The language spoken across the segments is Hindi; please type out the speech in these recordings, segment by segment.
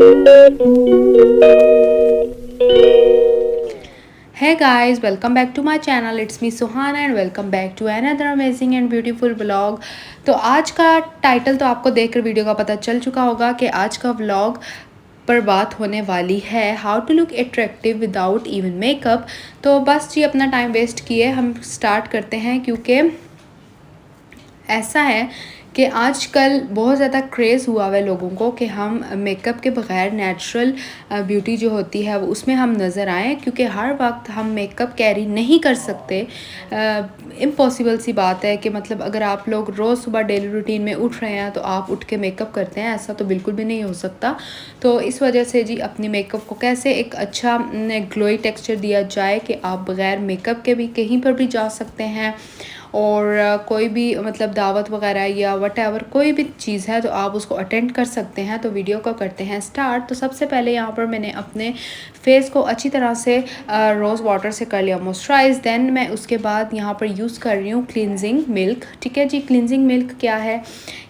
Hey guys, welcome back to my channel. It's me Suhana and welcome back to another amazing and beautiful vlog. तो आज का टाइटल तो आपको देखकर वीडियो का पता चल चुका होगा कि आज का व्लॉग पर बात होने वाली है how to look attractive without even makeup. तो बस जी अपना टाइम वेस्ट किए हम स्टार्ट करते हैं, क्योंकि ऐसा है कि आजकल बहुत ज़्यादा क्रेज़ हुआ है लोगों को कि हम मेकअप के बग़ैर नेचुरल ब्यूटी जो होती है वो उसमें हम नज़र आएँ, क्योंकि हर वक्त हम मेकअप कैरी नहीं कर सकते। इम्पॉसिबल सी बात है कि मतलब अगर आप लोग रोज़ सुबह डेली रूटीन में उठ रहे हैं तो आप उठ के मेकअप करते हैं, ऐसा तो बिल्कुल भी नहीं हो सकता। तो इस वजह से जी अपनी मेकअप को कैसे एक अच्छा ग्लोई टेक्सचर दिया जाए कि आप बग़ैर मेकअप के भी कहीं पर भी जा सकते हैं, और कोई भी मतलब दावत वगैरह या वटेवर कोई भी चीज़ है तो आप उसको अटेंड कर सकते हैं। तो वीडियो को करते हैं स्टार्ट। तो सबसे पहले यहाँ पर मैंने अपने फेस को अच्छी तरह से रोज़ वाटर से कर लिया मॉइस्चराइज। देन मैं उसके बाद यहाँ पर यूज़ कर रही हूँ क्लिनजिंग मिल्क। ठीक है जी, क्लिनजिंग मिल्क क्या है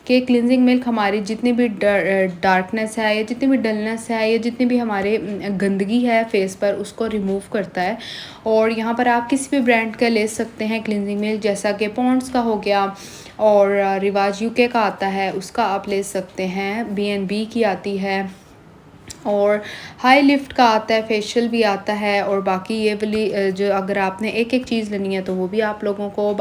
कि क्लिनजिंग मिल्क हमारी जितनी भी डार्कनेस है या जितनी भी डलनेस है या जितनी भी हमारे गंदगी है फेस पर उसको रिमूव करता है। और यहाँ पर आप किसी भी ब्रांड का ले सकते हैं क्लिनजिंग मिल्क, जैसा कि पॉन्ड्स का हो गया और रिवाज यूके का आता है उसका आप ले सकते हैं, B&B की आती है और हाई लिफ्ट का आता है, फेशियल भी आता है। और बाकी ये वाली जो अगर आपने एक एक चीज़ लेनी है तो वो भी आप लोगों को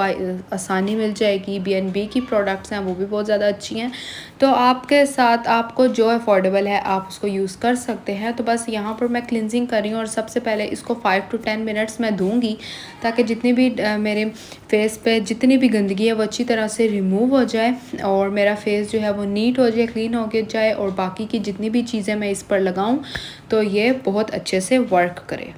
आसानी मिल जाएगी। B&B की प्रोडक्ट्स हैं वो भी बहुत ज़्यादा अच्छी हैं। तो आपके साथ आपको जो अफोर्डेबल है आप उसको यूज़ कर सकते हैं। तो बस यहाँ पर मैं क्लिनजिंग कर रही हूँ और सबसे पहले इसको 5 to 10 मिनट्स मैं दूँगी, ताकि जितनी भी मेरे फेस पे जितनी भी गंदगी है वो अच्छी तरह से रिमूव हो जाए और मेरा फेस जो है वो नीट हो जाए, क्लीन हो के जाए, और बाकी की जितनी भी चीज़ें मैं इस पर लगाऊं तो ये बहुत अच्छे से वर्क करे।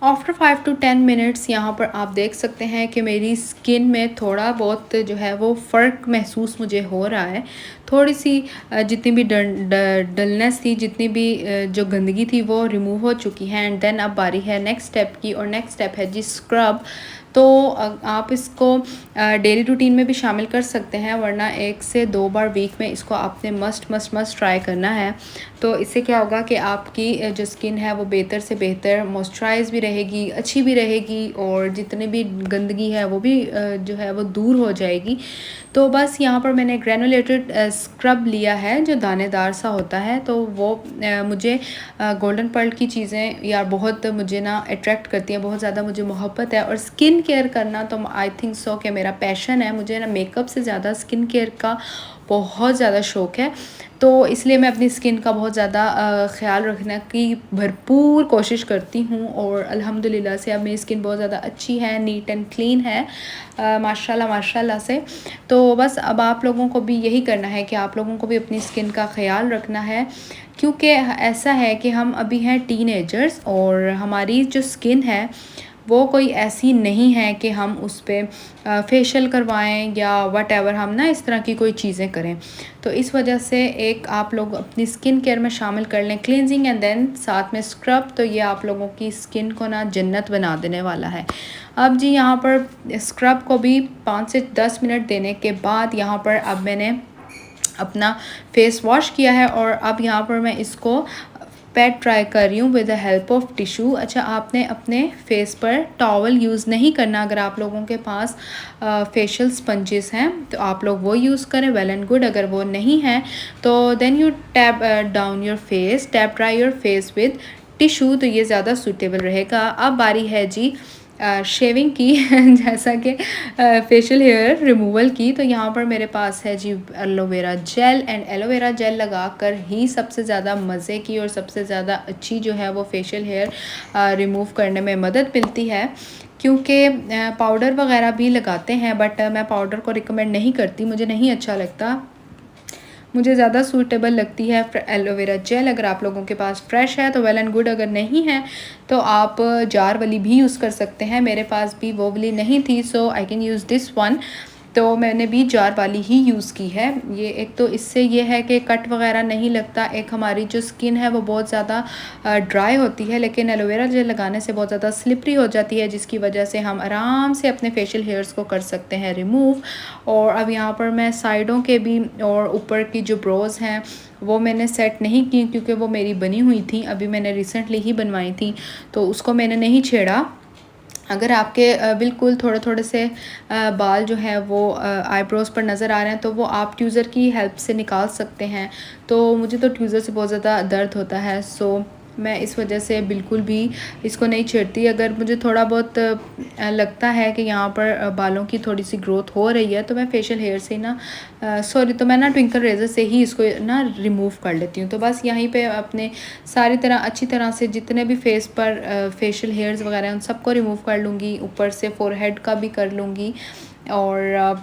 आफ्टर 5 to 10 मिनट्स यहाँ पर आप देख सकते हैं कि मेरी स्किन में थोड़ा बहुत जो है वो फ़र्क महसूस मुझे हो रहा है। थोड़ी सी जितनी भी डलनेस थी, जितनी भी जो गंदगी थी वो रिमूव हो चुकी है। एंड देन अब बारी है नेक्स्ट स्टेप की, और नेक्स्ट स्टेप है जी स्क्रब। तो आप इसको डेली रूटीन में भी शामिल कर सकते हैं, वरना 1 से 2 बार वीक में इसको आपने मस्ट ट्राई करना है। तो इससे क्या होगा कि आपकी जो स्किन है वो बेहतर से बेहतर मॉइस्चराइज भी रहेगी, अच्छी भी रहेगी, और जितनी भी गंदगी है वो भी जो है वो दूर हो जाएगी। तो बस यहाँ पर मैंने ग्रेनुलेटेड स्क्रब लिया है जो दानेदार सा होता है। तो वो मुझे गोल्डन पर्ल की चीज़ें यार बहुत मुझे ना अट्रैक्ट करती हैं, बहुत ज़्यादा मुझे मोहब्बत है। और स्किन केयर करना तो आई थिंक सो कि मेरा पैशन है, मुझे ना मेकअप से ज़्यादा स्किन केयर का बहुत ज़्यादा शौक़ है। तो इसलिए मैं अपनी स्किन का बहुत ज़्यादा ख़्याल रखने की भरपूर कोशिश करती हूँ, और अल्हम्दुलिल्लाह से अब मेरी स्किन बहुत ज़्यादा अच्छी है, नीट एंड क्लीन है माशाल्लाह से। तो बस अब आप लोगों को भी यही करना है कि आप लोगों को भी अपनी स्किन का ख़्याल रखना है, क्योंकि ऐसा है कि हम अभी हैं टीनेजर्स और हमारी जो स्किन है वो कोई ऐसी नहीं है कि हम उस पर फेशियल करवाएं या वटेवर हम ना इस तरह की कोई चीज़ें करें। तो इस वजह से एक आप लोग अपनी स्किन केयर में शामिल कर लें क्लींजिंग एंड देन साथ में स्क्रब। तो ये आप लोगों की स्किन को ना जन्नत बना देने वाला है। अब जी यहाँ पर स्क्रब को भी 5 से 10 मिनट देने के बाद यहाँ पर अब मैंने अपना फेस वॉश किया है, और अब यहाँ पर मैं इसको पैड ट्राई कर रही हूँ with the help of tissue. अच्छा, आपने अपने फेस पर टॉवल यूज़ नहीं करना। अगर आप लोगों के पास फेशियल स्पंजेस हैं तो आप लोग वो यूज़ करें, वेल एंड गुड। अगर वो नहीं है तो then you tap down your face, tap dry your face with tissue, तो ये ज़्यादा सूटेबल रहेगा। अब बारी है जी शेविंग की जैसा कि फेशियल हेयर रिमूवल की। तो यहाँ पर मेरे पास है जी aloe vera gel, and aloe vera gel लगाकर ही सबसे ज़्यादा मज़े की और सबसे ज़्यादा अच्छी जो है वो फेशियल हेयर रिमूव करने में मदद मिलती है। क्योंकि पाउडर वगैरह भी लगाते हैं, बट मैं पाउडर को रिकमेंड नहीं करती, मुझे नहीं अच्छा लगता। मुझे ज़्यादा सूटेबल लगती है एलोवेरा जेल। अगर आप लोगों के पास फ्रेश है तो वेल एंड गुड, अगर नहीं है तो आप जार वाली भी यूज़ कर सकते हैं। मेरे पास भी वो वाली नहीं थी, so I can use this one. तो मैंने भी जार वाली ही यूज़ की है। ये एक तो इससे ये है कि कट वग़ैरह नहीं लगता, एक हमारी जो स्किन है वो बहुत ज़्यादा ड्राई होती है, लेकिन एलोवेरा जेल लगाने से बहुत ज़्यादा स्लिपरी हो जाती है, जिसकी वजह से हम आराम से अपने फेशियल हेयर्स को कर सकते हैं रिमूव। और अब यहाँ पर मैं साइडों के भी और ऊपर की जो ब्रोज़ हैं वो मैंने सेट नहीं की, क्योंकि वो मेरी बनी हुई थी, अभी मैंने रिसेंटली ही बनवाई थी, तो उसको मैंने नहीं छेड़ा। अगर आपके बिल्कुल थोड़े-थोड़े से बाल जो हैं वो आईब्रोज़ पर नज़र आ रहे हैं, तो वो आप ट्यूज़र की हेल्प से निकाल सकते हैं। तो मुझे तो ट्यूज़र से बहुत ज़्यादा दर्द होता है, सो मैं इस वजह से बिल्कुल भी इसको नहीं छेड़ती। अगर मुझे थोड़ा बहुत लगता है कि यहाँ पर बालों की थोड़ी-सी ग्रोथ हो रही है, तो मैं फेशियल हेयर से ना तो मैं ना ट्विंकल रेज़र से ही इसको ना रिमूव कर लेती हूँ। तो बस यहीं पे अपने सारी तरह अच्छी तरह से जितने भी फेस पर फेशियल हेयर्स वगैरह हैं उन सबको रिमूव कर लूँगी, ऊपर से फ़ोरहेड का भी कर लूँगी, और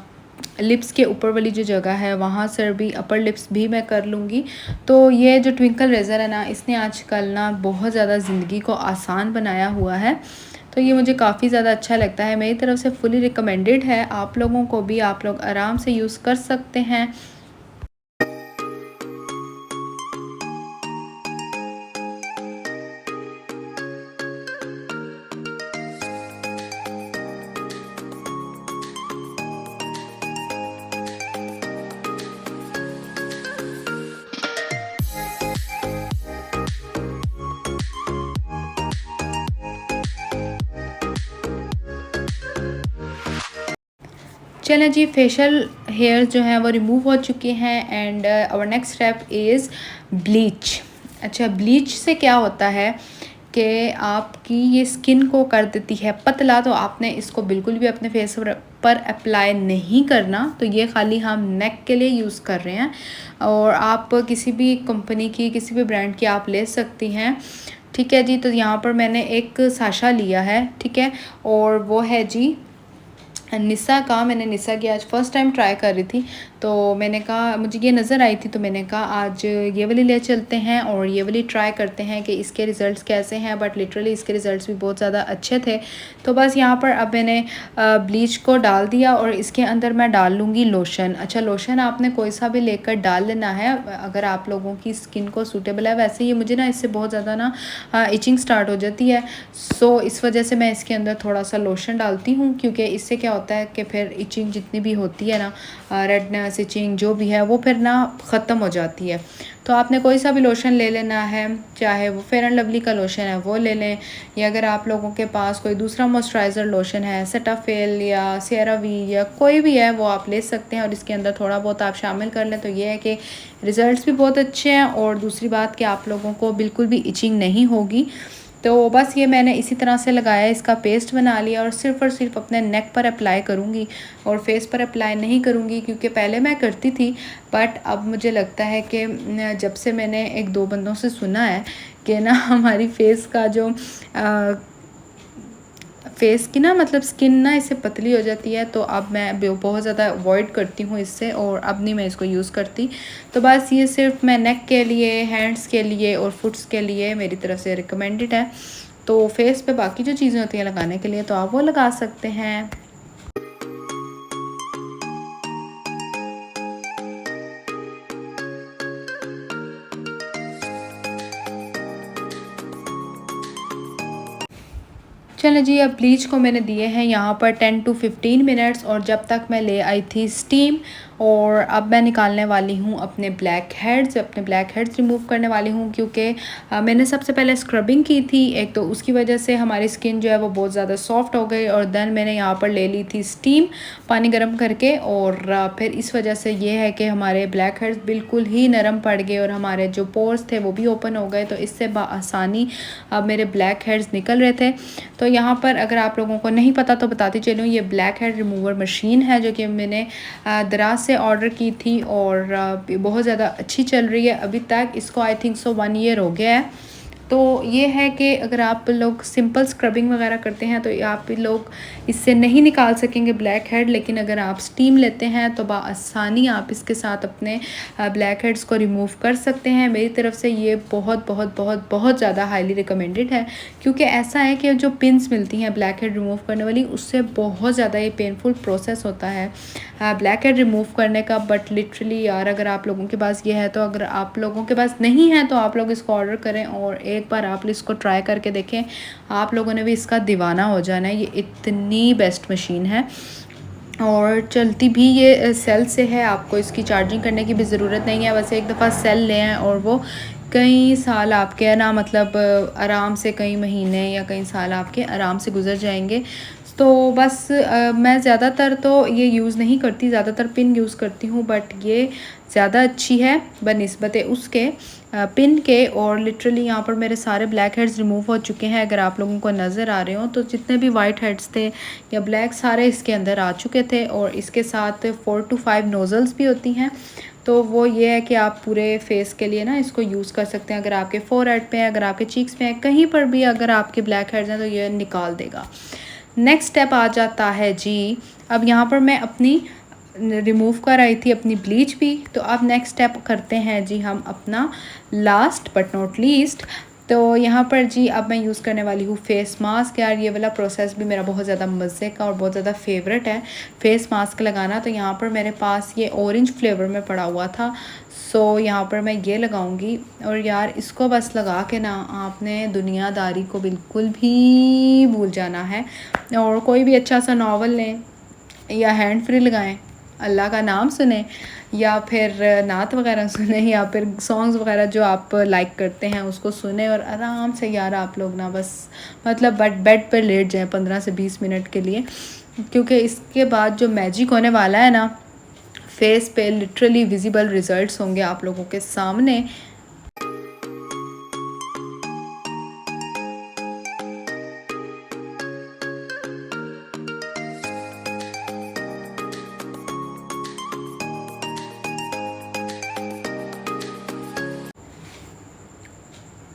लिप्स के ऊपर वाली जो जगह है वहाँ से भी, अपर लिप्स भी मैं कर लूँगी। तो ये जो ट्विंकल रेज़र है ना, इसने आजकल ना बहुत ज़्यादा ज़िंदगी को आसान बनाया हुआ है, तो ये मुझे काफ़ी ज़्यादा अच्छा लगता है। मेरी तरफ से फुली रिकमेंडेड है, आप लोगों को भी, आप लोग आराम से यूज़ कर सकते हैं। चलें जी, फेशियल हेयर जो हैं वो रिमूव हो चुके हैं, and our next step is bleach. अच्छा, ब्लीच से क्या होता है कि आपकी ये स्किन को कर देती है पतला, तो आपने इसको बिल्कुल भी अपने फेस पर अप्लाई नहीं करना। तो ये खाली हम नेक के लिए यूज़ कर रहे हैं, और आप किसी भी कंपनी की, किसी भी ब्रांड की आप ले सकती हैं। ठीक है जी, तो यहाँ पर मैंने एक साशा लिया है, ठीक है, और वो है जी निसा का। मैंने निसा की आज फ़र्स्ट टाइम ट्राई कर रही थी, तो मैंने कहा, मुझे ये नज़र आई थी, तो मैंने कहा आज ये वाली ले चलते हैं और ये वाली ट्राई करते हैं कि इसके रिज़ल्ट्स कैसे हैं। बट लिटरली इसके रिज़ल्ट्स भी बहुत ज़्यादा अच्छे थे। तो बस यहाँ पर अब मैंने ब्लीच को डाल दिया, और इसके अंदर मैं डाल लूँगी लोशन। अच्छा, लोशन आपने कोई सा भी लेकर डाल लेना है, अगर आप लोगों की स्किन को सूटेबल है। वैसे ये मुझे ना इससे बहुत ज़्यादा ना इचिंग स्टार्ट हो जाती है, सो इस वजह से मैं इसके अंदर थोड़ा सा लोशन डालती हूँ, क्योंकि इससे क्या होता है कि फिर इचिंग जितनी भी होती है ना, रेडनेस, इचिंग जो भी है, वो फिर ना ख़त्म हो जाती है। तो आपने कोई सा भी लोशन ले लेना है, चाहे वो फेयर एंड लवली का लोशन है वो ले लें, या अगर आप लोगों के पास कोई दूसरा मॉइस्चराइज़र लोशन है, सेटाफिल या सेरावी या कोई भी है, वो आप ले सकते हैं, और इसके अंदर थोड़ा बहुत आप शामिल कर लें। तो ये है कि रिज़ल्ट्स भी बहुत अच्छे हैं, और दूसरी बात कि आप लोगों को बिल्कुल भी इचिंग नहीं होगी। तो बस ये मैंने इसी तरह से लगाया, इसका पेस्ट बना लिया, और सिर्फ़ अपने नेक पर अप्लाई करूँगी, और फेस पर अप्लाई नहीं करूँगी, क्योंकि पहले मैं करती थी, बट अब मुझे लगता है कि जब से मैंने 1-2 बंदों से सुना है कि ना हमारी फेस का जो फेस की ना, मतलब स्किन ना इससे पतली हो जाती है, तो अब मैं बहुत ज़्यादा अवॉइड करती हूँ इससे, और अब नहीं मैं इसको यूज़ करती। तो बस ये सिर्फ मैं नेक के लिए, हैंड्स के लिए और फुट्स के लिए मेरी तरफ से रिकमेंडेड है। तो फेस पे बाकी जो चीज़ें होती हैं लगाने के लिए, तो आप वो लगा सकते हैं। चलें जी, अब ब्लीच को मैंने दिए हैं यहाँ पर 10 to 15 मिनट्स, और जब तक मैं ले आई थी स्टीम, और अब मैं निकालने वाली हूँ अपने ब्लैक हेड्स रिमूव करने वाली हूँ, क्योंकि मैंने सबसे पहले स्क्रबिंग की थी एक, तो उसकी वजह से हमारी स्किन जो है वो बहुत ज़्यादा सॉफ्ट हो गई, और देन मैंने यहाँ पर ले ली थी स्टीम पानी गर्म करके, और फिर इस वजह से ये है कि हमारे ब्लैक हेड्स बिल्कुल ही नरम पड़ गए, और हमारे जो पोर्स थे वो भी ओपन हो गए, तो इससे बआसानी अब मेरे ब्लैक हेड्स निकल रहे थे। तो यहाँ पर अगर आप लोगों को नहीं पता तो बताती चलूँ, ये ब्लैक हेड रिमूवर मशीन है, जो कि मैंने दराज से ऑर्डर की थी, और बहुत ज़्यादा अच्छी चल रही है अभी तक। इसको आई थिंक सो 1 ईयर हो गया है, तो ये है कि अगर आप लोग सिंपल स्क्रबिंग वगैरह करते हैं तो आप लोग इससे नहीं निकाल सकेंगे ब्लैक हेड, लेकिन अगर आप स्टीम लेते हैं तो बआसानी आप इसके साथ अपने ब्लैक हेड्स को रिमूव कर सकते हैं। मेरी तरफ से ये बहुत बहुत बहुत बहुत ज़्यादा हाईली रिकमेंडेड है, क्योंकि ऐसा है कि जो पिन्स मिलती हैं ब्लैक हेड रिमूव करने वाली, उससे बहुत ज़्यादा ये पेनफुल प्रोसेस होता है ब्लैक हेड रिमूव करने का। बट लिटरली यार, अगर आप लोगों के पास ये है तो, अगर आप लोगों के पास नहीं है तो आप लोग इसको ऑर्डर करें और एक बार आप इसको ट्राई करके देखें। आप लोगों ने भी इसका दीवाना हो जाना है। ये इतनी बेस्ट मशीन है और चलती भी ये सेल से है, आपको इसकी चार्जिंग करने की भी ज़रूरत नहीं है। बस एक दफ़ा सेल लें और वो कई साल आपके है ना, मतलब आराम से कई महीने या कई साल आपके आराम से गुजर जाएंगे। तो बस मैं ज़्यादातर तो ये यूज़ नहीं करती, ज़्यादातर पिन यूज़ करती हूँ, बट ये ज़्यादा अच्छी है बनिस्बत उसके पिन के। और लिटरली यहाँ पर मेरे सारे ब्लैक हेड्स रिमूव हो चुके हैं। अगर आप लोगों को नज़र आ रहे हो तो जितने भी वाइट हेड्स थे या ब्लैक, सारे इसके अंदर आ चुके थे। और इसके साथ 4 to 5 नोज़ल्स भी होती हैं। तो वो ये है कि आप पूरे फेस के लिए ना इसको यूज़ कर सकते हैं। अगर आपके फोरहेड पे है, अगर आपके चीक्स पे है, कहीं पर भी अगर आपके ब्लैक हेड्स हैं तो ये निकाल देगा। नेक्स्ट स्टेप आ जाता है जी, अब यहाँ पर मैं अपनी रिमूव कर आई थी अपनी ब्लीच भी। तो अब नेक्स्ट स्टेप करते हैं जी हम अपना लास्ट बट नॉट लीस्ट। तो यहाँ पर जी अब मैं यूज़ करने वाली हूँ फेस मास्क। यार ये वाला प्रोसेस भी मेरा बहुत ज़्यादा मज़े का और बहुत ज़्यादा फेवरेट है, फेस मास्क लगाना। तो यहाँ पर मेरे पास ये ऑरेंज फ्लेवर में पड़ा हुआ था, सो यहाँ पर मैं ये लगाऊंगी। और यार इसको बस लगा के ना आपने दुनियादारी को बिल्कुल भी भूल जाना है। और कोई भी अच्छा सा नावल लें या हैंड फ्री लगाएं, अल्लाह का नाम सुने या फिर नात वगैरह सुने या फिर सॉन्ग्स वगैरह जो आप लाइक करते हैं उसको सुने और आराम से यार आप लोग ना बस मतलब बेड पर लेट जाएं 15 से 20 मिनट के लिए। क्योंकि इसके बाद जो मैजिक होने वाला है ना, फेस पे लिटरली विजिबल रिजल्ट्स होंगे आप लोगों के सामने।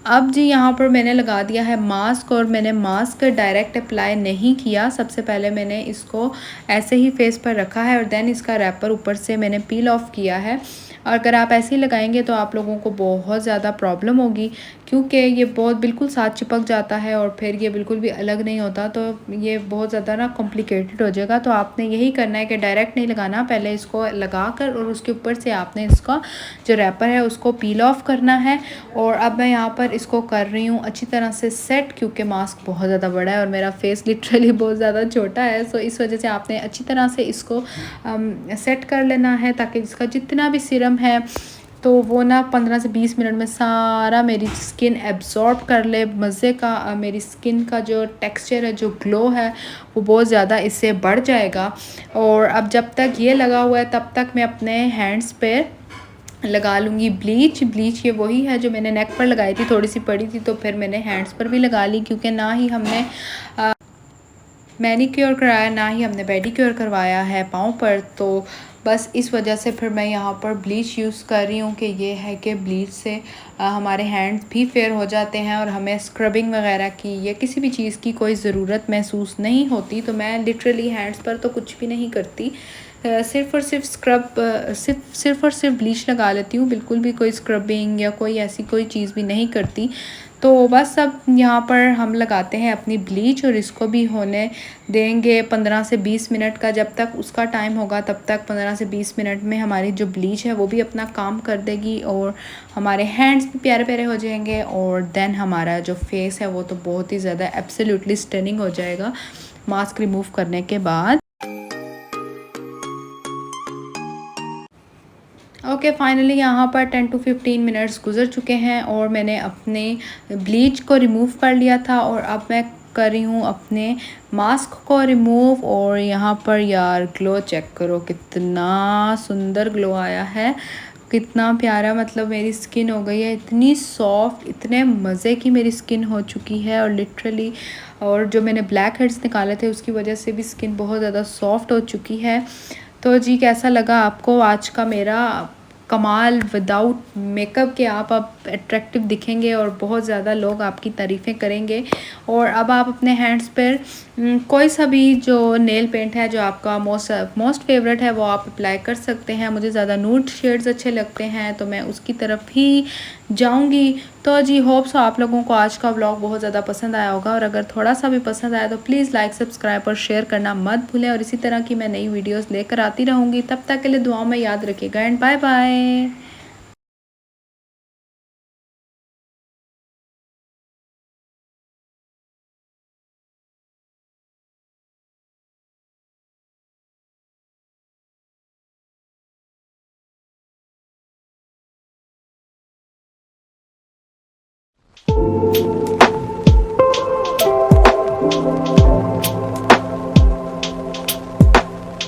अब जी यहाँ पर मैंने लगा दिया है मास्क, और मैंने मास्क डायरेक्ट अप्लाई नहीं किया। सबसे पहले मैंने इसको ऐसे ही फेस पर रखा है और देन इसका रैपर ऊपर से मैंने पील ऑफ किया है। और अगर आप ऐसे ही लगाएंगे तो आप लोगों को बहुत ज़्यादा प्रॉब्लम होगी, क्योंकि ये बहुत बिल्कुल साथ चिपक जाता है और फिर ये बिल्कुल भी अलग नहीं होता। तो ये बहुत ज़्यादा ना कॉम्प्लिकेटेड हो जाएगा। तो आपने यही करना है कि डायरेक्ट नहीं लगाना, पहले इसको लगा कर और उसके ऊपर से आपने इसका जो रैपर है उसको पील ऑफ करना है। और अब मैं यहाँ पर इसको कर रही हूँ अच्छी तरह से सेट, क्योंकि मास्क बहुत ज़्यादा बड़ा है और मेरा फेस लिटरली बहुत ज़्यादा छोटा है। सो इस वजह से आपने अच्छी तरह से इसको सेट कर लेना है, ताकि इसका जितना भी सीरम है तो वो ना 15 से 20 मिनट में सारा मेरी स्किन एब्जॉर्ब कर ले मज़े का। मेरी स्किन का जो टेक्सचर है, जो ग्लो है, वो बहुत ज़्यादा इससे बढ़ जाएगा। और अब जब तक ये लगा हुआ है तब तक मैं अपने हैंड्स पे लगा लूँगी ब्लीच ये वही है जो मैंने नेक पर लगाई थी, थोड़ी सी पड़ी थी तो फिर मैंने हैंड्स पर भी लगा ली, क्योंकि ना ही हमने मैनीक्योर कराया ना ही हमने पेडिक्योर करवाया है पाँव पर। तो बस इस वजह से फिर मैं यहाँ पर ब्लीच यूज़ कर रही हूँ कि ये है कि ब्लीच से हमारे हैंड्स भी फेयर हो जाते हैं और हमें स्क्रबिंग वगैरह की या किसी भी चीज़ की कोई ज़रूरत महसूस नहीं होती। तो मैं लिटरली हैंड्स पर तो कुछ भी नहीं करती, सिर्फ़ और सिर्फ ब्लीच लगा लेती हूँ, बिल्कुल भी कोई स्क्रबिंग या कोई ऐसी कोई चीज़ भी नहीं करती। तो बस अब यहाँ पर हम लगाते हैं अपनी ब्लीच और इसको भी होने देंगे 15 से 20 मिनट का। जब तक उसका टाइम होगा तब तक 15 से 20 मिनट में हमारी जो ब्लीच है वो भी अपना काम कर देगी और हमारे हैंड्स भी प्यारे प्यारे हो जाएंगे। और देन हमारा जो फेस है वो तो बहुत ही ज़्यादा एब्सोल्युटली स्टनिंग हो जाएगा मास्क रिमूव करने के बाद। ओके फाइनली यहाँ पर 10 to 15 मिनट्स गुजर चुके हैं और मैंने अपने ब्लीच को रिमूव कर लिया था। और अब मैं कर रही हूँ अपने मास्क को रिमूव। और यहाँ पर यार ग्लो चेक करो, कितना सुंदर ग्लो आया है, कितना प्यारा। मतलब मेरी स्किन हो गई है इतनी सॉफ्ट, इतने मज़े की मेरी स्किन हो चुकी है। और लिटरली और जो मैंने ब्लैक हेड्स निकाले थे उसकी वजह से भी स्किन बहुत ज़्यादा सॉफ्ट हो चुकी है। तो जी कैसा लगा आपको आज का मेरा कमाल विदाउट मेकअप के आप अब अट्रैक्टिव दिखेंगे और बहुत ज़्यादा लोग आपकी तारीफ़ें करेंगे। और अब आप अपने हैंड्स पर कोई सा भी जो नेल पेंट है जो आपका मोस्ट फेवरेट है वो आप अप्लाई कर सकते हैं। मुझे ज़्यादा नूड शेड्स अच्छे लगते हैं तो मैं उसकी तरफ ही जाऊंगी। तो जी होप सो आप लोगों को आज का व्लॉग बहुत ज़्यादा पसंद आया होगा, और अगर थोड़ा सा भी पसंद आया तो प्लीज़ लाइक सब्सक्राइब और शेयर करना मत भूलें, और इसी तरह की मैं नई वीडियोस लेकर आती रहूँगी। तब तक के लिए दुआओं में याद रखिएगा एंड बाय बाय।